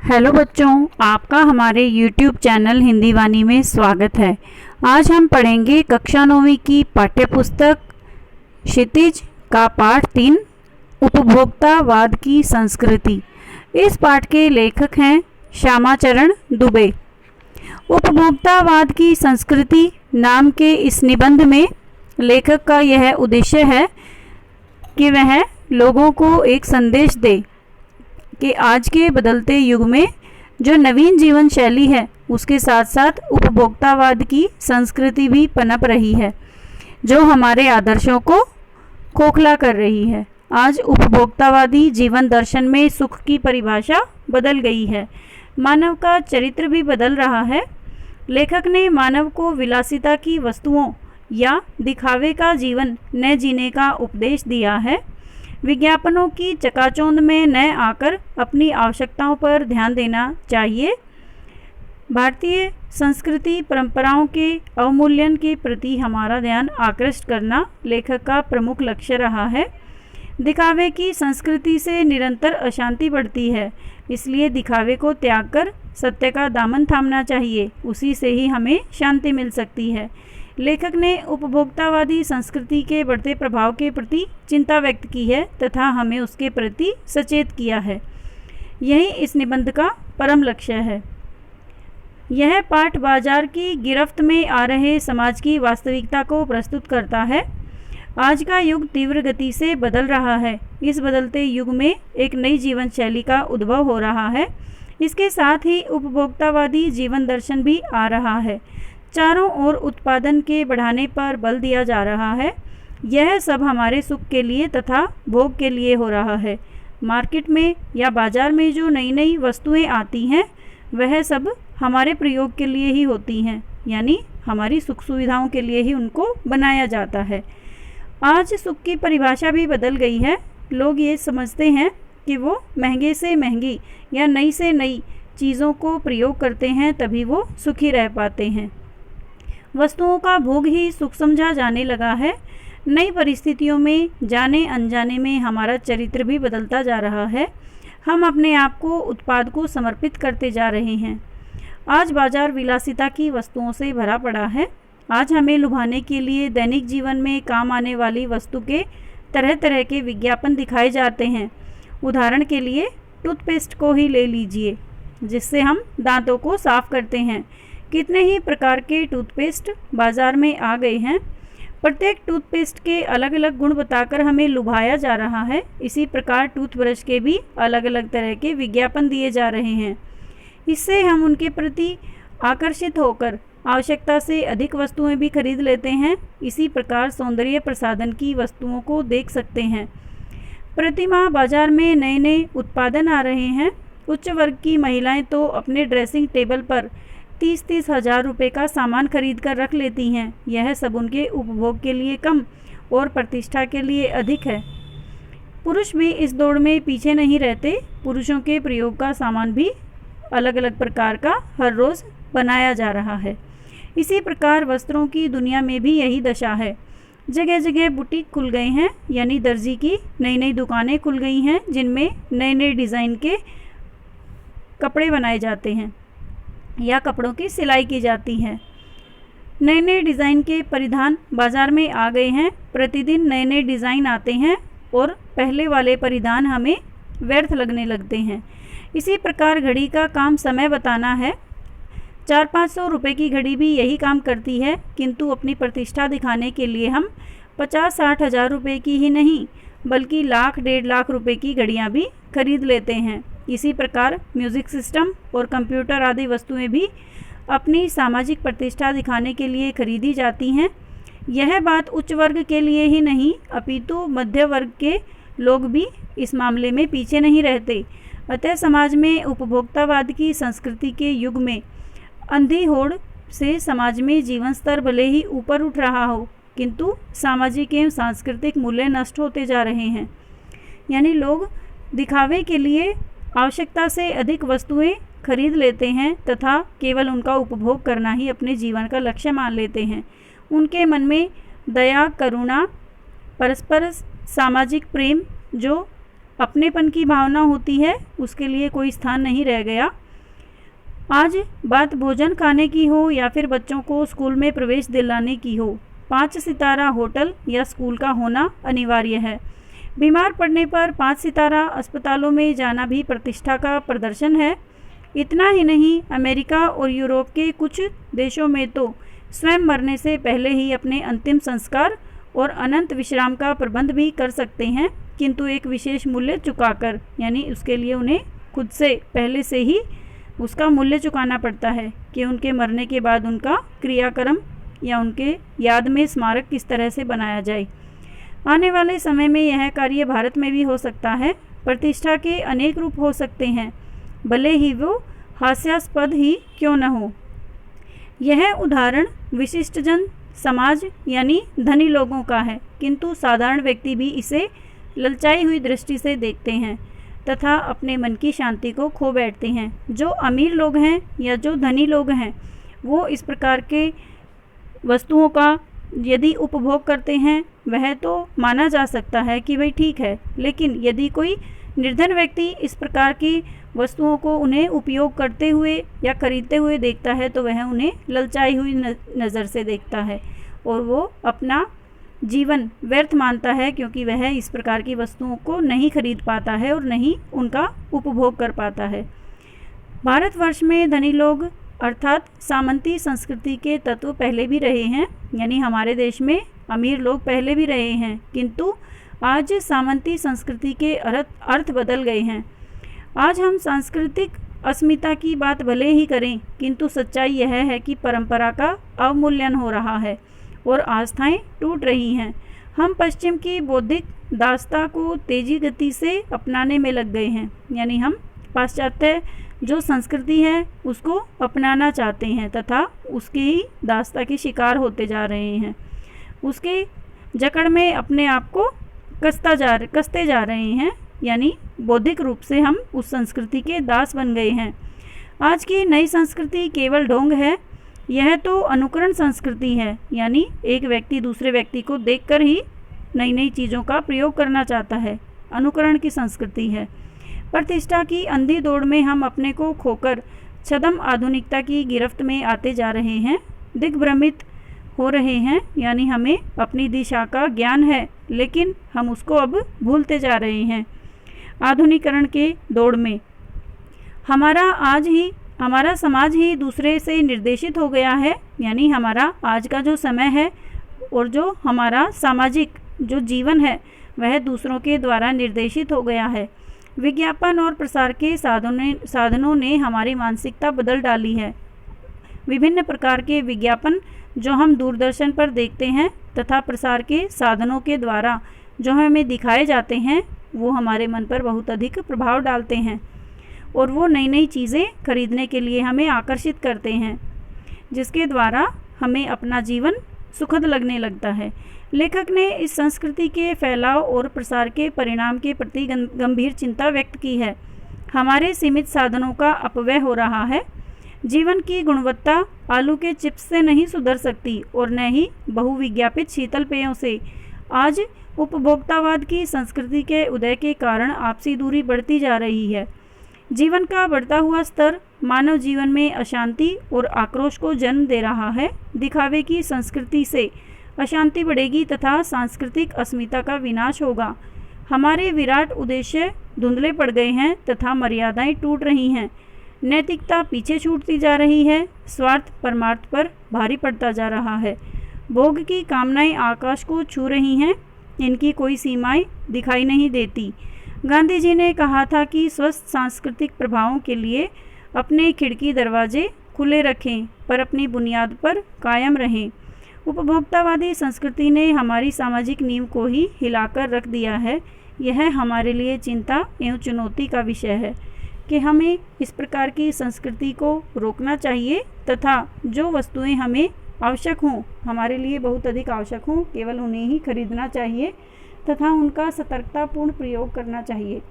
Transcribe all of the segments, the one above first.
Hello बच्चों, आपका हमारे YouTube चैनल हिंदी वाणी में स्वागत है। आज हम पढ़ेंगे कक्षा 9वीं की पाठ्य पुस्तक क्षितिज का पाठ 3 उपभोक्तावाद की संस्कृति। इस पाठ के लेखक हैं श्यामाचरण दुबे। उपभोक्तावाद की संस्कृति नाम के इस निबंध में लेखक का यह उद्देश्य है कि वह लोगों को एक संदेश दे कि आज के बदलते युग में जो नवीन जीवन शैली है उसके साथ साथ उपभोक्तावाद की संस्कृति भी पनप रही है, जो हमारे आदर्शों को खोखला कर रही है। आज उपभोक्तावादी जीवन दर्शन में सुख की परिभाषा बदल गई है, मानव का चरित्र भी बदल रहा है। लेखक ने मानव को विलासिता की वस्तुओं या दिखावे का जीवन न जीने का उपदेश दिया है। विज्ञापनों की चकाचौंध में न आकर अपनी आवश्यकताओं पर ध्यान देना चाहिए। भारतीय संस्कृति परंपराओं के अवमूल्यन के प्रति हमारा ध्यान आकृष्ट करना लेखक का प्रमुख लक्ष्य रहा है। दिखावे की संस्कृति से निरंतर अशांति बढ़ती है, इसलिए दिखावे को त्याग कर सत्य का दामन थामना चाहिए। उसी से ही हमें शांति मिल सकती है। लेखक ने उपभोक्तावादी संस्कृति के बढ़ते प्रभाव के प्रति चिंता व्यक्त की है तथा हमें उसके प्रति सचेत किया है। यही इस निबंध का परम लक्ष्य है। यह पाठ बाजार की गिरफ्त में आ रहे समाज की वास्तविकता को प्रस्तुत करता है। आज का युग तीव्र गति से बदल रहा है। इस बदलते युग में एक नई जीवन शैली का उद्भव हो रहा है। इसके साथ ही उपभोक्तावादी जीवन दर्शन भी आ रहा है। चारों ओर उत्पादन के बढ़ाने पर बल दिया जा रहा है। यह सब हमारे सुख के लिए तथा भोग के लिए हो रहा है। मार्केट में या बाजार में जो नई नई वस्तुएं आती हैं वह सब हमारे प्रयोग के लिए ही होती हैं, यानी हमारी सुख सुविधाओं के लिए ही उनको बनाया जाता है। आज सुख की परिभाषा भी बदल गई है। लोग ये समझते हैं कि वो महंगे से महंगी या नई से नई चीज़ों को प्रयोग करते हैं तभी वो सुखी रह पाते हैं। वस्तुओं का भोग ही सुख समझा जाने लगा है। नई परिस्थितियों में जाने अनजाने में हमारा चरित्र भी बदलता जा रहा है। हम अपने आप को उत्पाद को समर्पित करते जा रहे हैं। आज बाजार विलासिता की वस्तुओं से भरा पड़ा है। आज हमें लुभाने के लिए दैनिक जीवन में काम आने वाली वस्तु के तरह तरह के विज्ञापन दिखाए जाते हैं। उदाहरण के लिए टूथपेस्ट को ही ले लीजिए, जिससे हम दांतों को साफ करते हैं। कितने ही प्रकार के टूथपेस्ट बाज़ार में आ गए हैं। प्रत्येक टूथपेस्ट के अलग अलग गुण बताकर हमें लुभाया जा रहा है। इसी प्रकार टूथब्रश के भी अलग अलग तरह के विज्ञापन दिए जा रहे हैं। इससे हम उनके प्रति आकर्षित होकर आवश्यकता से अधिक वस्तुएं भी खरीद लेते हैं। इसी प्रकार सौंदर्य प्रसाधन की वस्तुओं को देख सकते हैं। प्रतिमाह बाजार में नए नए उत्पादन आ रहे हैं। उच्च वर्ग की महिलाएं तो अपने ड्रेसिंग टेबल पर 30-30 हज़ार रुपये का सामान खरीद कर रख लेती हैं। यह सब उनके उपभोग के लिए कम और प्रतिष्ठा के लिए अधिक है। पुरुष भी इस दौड़ में पीछे नहीं रहते। पुरुषों के प्रयोग का सामान भी अलग अलग प्रकार का हर रोज़ बनाया जा रहा है। इसी प्रकार वस्त्रों की दुनिया में भी यही दशा है। जगह जगह बुटीक खुल गए हैं, यानी दर्जी की नई नई दुकानें खुल गई हैं, जिनमें नए नए डिज़ाइन के कपड़े बनाए जाते हैं या कपड़ों की सिलाई की जाती है। नए नए डिज़ाइन के परिधान बाज़ार में आ गए हैं। प्रतिदिन नए नए डिज़ाइन आते हैं और पहले वाले परिधान हमें व्यर्थ लगने लगते हैं। इसी प्रकार घड़ी का काम समय बताना है। 400-500 रुपये की घड़ी भी यही काम करती है, किंतु अपनी प्रतिष्ठा दिखाने के लिए हम 50-60 हज़ार रुपये की ही नहीं बल्कि लाख 1.5 लाख रुपये की घड़ियाँ भी खरीद लेते हैं। इसी प्रकार म्यूज़िक सिस्टम और कंप्यूटर आदि वस्तुएं भी अपनी सामाजिक प्रतिष्ठा दिखाने के लिए खरीदी जाती हैं। यह बात उच्च वर्ग के लिए ही नहीं अपितु मध्य वर्ग के लोग भी इस मामले में पीछे नहीं रहते। अतः समाज में उपभोक्तावाद की संस्कृति के युग में अंधी होड़ से समाज में जीवन स्तर भले ही ऊपर उठ रहा हो, किंतु सामाजिक एवं सांस्कृतिक मूल्य नष्ट होते जा रहे हैं। यानी लोग दिखावे के लिए आवश्यकता से अधिक वस्तुएं खरीद लेते हैं तथा केवल उनका उपभोग करना ही अपने जीवन का लक्ष्य मान लेते हैं। उनके मन में दया, करुणा, परस्पर सामाजिक प्रेम जो अपनेपन की भावना होती है उसके लिए कोई स्थान नहीं रह गया। आज बात भोजन खाने की हो या फिर बच्चों को स्कूल में प्रवेश दिलाने की हो, 5 सितारा होटल या स्कूल का होना अनिवार्य है। बीमार पड़ने पर 5 सितारा अस्पतालों में जाना भी प्रतिष्ठा का प्रदर्शन है। इतना ही नहीं, अमेरिका और यूरोप के कुछ देशों में तो स्वयं मरने से पहले ही अपने अंतिम संस्कार और अनंत विश्राम का प्रबंध भी कर सकते हैं, किंतु एक विशेष मूल्य चुकाकर, यानी उसके लिए उन्हें खुद से पहले से ही उसका मूल्य चुकाना पड़ता है कि उनके मरने के बाद उनका क्रियाक्रम या उनके याद में स्मारक किस तरह से बनाया जाए। आने वाले समय में यह कार्य भारत में भी हो सकता है। प्रतिष्ठा के अनेक रूप हो सकते हैं, भले ही वो हास्यास्पद ही क्यों न हो। यह उदाहरण विशिष्टजन समाज यानी धनी लोगों का है, किंतु साधारण व्यक्ति भी इसे ललचाई हुई दृष्टि से देखते हैं तथा अपने मन की शांति को खो बैठते हैं। जो अमीर लोग हैं या जो धनी लोग हैं, वो इस प्रकार के वस्तुओं का यदि उपभोग करते हैं वह तो माना जा सकता है कि भाई ठीक है, लेकिन यदि कोई निर्धन व्यक्ति इस प्रकार की वस्तुओं को उन्हें उपयोग करते हुए या खरीदते हुए देखता है तो वह उन्हें ललचाई हुई नज़र से देखता है और वो अपना जीवन व्यर्थ मानता है, क्योंकि वह इस प्रकार की वस्तुओं को नहीं खरीद पाता है और नहीं उनका उपभोग कर पाता है। भारतवर्ष में धनी लोग अर्थात सामंती संस्कृति के तत्व पहले भी रहे हैं, यानी हमारे देश में अमीर लोग पहले भी रहे हैं, किंतु आज सामंती संस्कृति के अर्थ बदल गए हैं। आज हम सांस्कृतिक अस्मिता की बात भले ही करें, किंतु सच्चाई यह है कि परंपरा का अवमूल्यन हो रहा है और आस्थाएं टूट रही हैं। हम पश्चिम की बौद्धिक दास्ता को तेजी गति से अपनाने में लग गए हैं, यानी हम पाश्चात्य जो संस्कृति है उसको अपनाना चाहते हैं तथा उसकी ही दास्ता के शिकार होते जा रहे हैं। उसके जकड़ में अपने आप को कसते जा रहे हैं, यानी बौद्धिक रूप से हम उस संस्कृति के दास बन गए हैं। आज की नई संस्कृति केवल ढोंग है। यह तो अनुकरण संस्कृति है, यानी एक व्यक्ति दूसरे व्यक्ति को देखकर ही नई नई चीज़ों का प्रयोग करना चाहता है, अनुकरण की संस्कृति है। प्रतिष्ठा की अंधी दौड़ में हम अपने को खोकर छद्म आधुनिकता की गिरफ्त में आते जा रहे हैं, दिग्भ्रमित हो रहे हैं, यानी हमें अपनी दिशा का ज्ञान है लेकिन हम उसको अब भूलते जा रहे हैं। आधुनिकरण के दौड़ में हमारा समाज ही दूसरे से निर्देशित हो गया है, यानी हमारा आज का जो समय है और जो हमारा सामाजिक जो जीवन है वह दूसरों के द्वारा निर्देशित हो गया है। विज्ञापन और प्रसार के साधनों ने हमारी मानसिकता बदल डाली है। विभिन्न प्रकार के विज्ञापन जो हम दूरदर्शन पर देखते हैं तथा प्रसार के साधनों के द्वारा जो हमें दिखाए जाते हैं वो हमारे मन पर बहुत अधिक प्रभाव डालते हैं और वो नई नई चीज़ें खरीदने के लिए हमें आकर्षित करते हैं, जिसके द्वारा हमें अपना जीवन सुखद लगने लगता है। लेखक ने इस संस्कृति के फैलाव और प्रसार के परिणाम के प्रति गंभीर चिंता व्यक्त की है। हमारे सीमित साधनों का अपव्यय हो रहा है। जीवन की गुणवत्ता आलू के चिप्स से नहीं सुधर सकती और न ही बहुविज्ञापित शीतल पेयों से। आज उपभोक्तावाद की संस्कृति के उदय के कारण आपसी दूरी बढ़ती जा रही है। जीवन का बढ़ता हुआ स्तर मानव जीवन में अशांति और आक्रोश को जन्म दे रहा है। दिखावे की संस्कृति से अशांति बढ़ेगी तथा सांस्कृतिक अस्मिता का विनाश होगा। हमारे विराट उद्देश्य धुंधले पड़ गए हैं तथा मर्यादाएं टूट रही हैं। नैतिकता पीछे छूटती जा रही है। स्वार्थ परमार्थ पर भारी पड़ता जा रहा है। भोग की कामनाएं आकाश को छू रही हैं, इनकी कोई सीमाएं दिखाई नहीं देती। गांधी जी ने कहा था कि स्वस्थ सांस्कृतिक प्रभावों के लिए अपने खिड़की दरवाजे खुले रखें पर अपनी बुनियाद पर कायम रहें। उपभोक्तावादी संस्कृति ने हमारी सामाजिक नींव को ही हिलाकर रख दिया है। यह हमारे लिए चिंता एवं चुनौती का विषय है कि हमें इस प्रकार की संस्कृति को रोकना चाहिए तथा जो वस्तुएं हमें आवश्यक हों, हमारे लिए बहुत अधिक आवश्यक हों, केवल उन्हें ही खरीदना चाहिए तथा उनका सतर्कतापूर्ण प्रयोग करना चाहिए।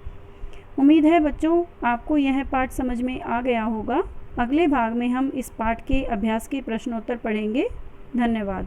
उम्मीद है बच्चों आपको यह पाठ समझ में आ गया होगा। अगले भाग में हम इस पाठ के अभ्यास के प्रश्नोत्तर पढ़ेंगे। धन्यवाद।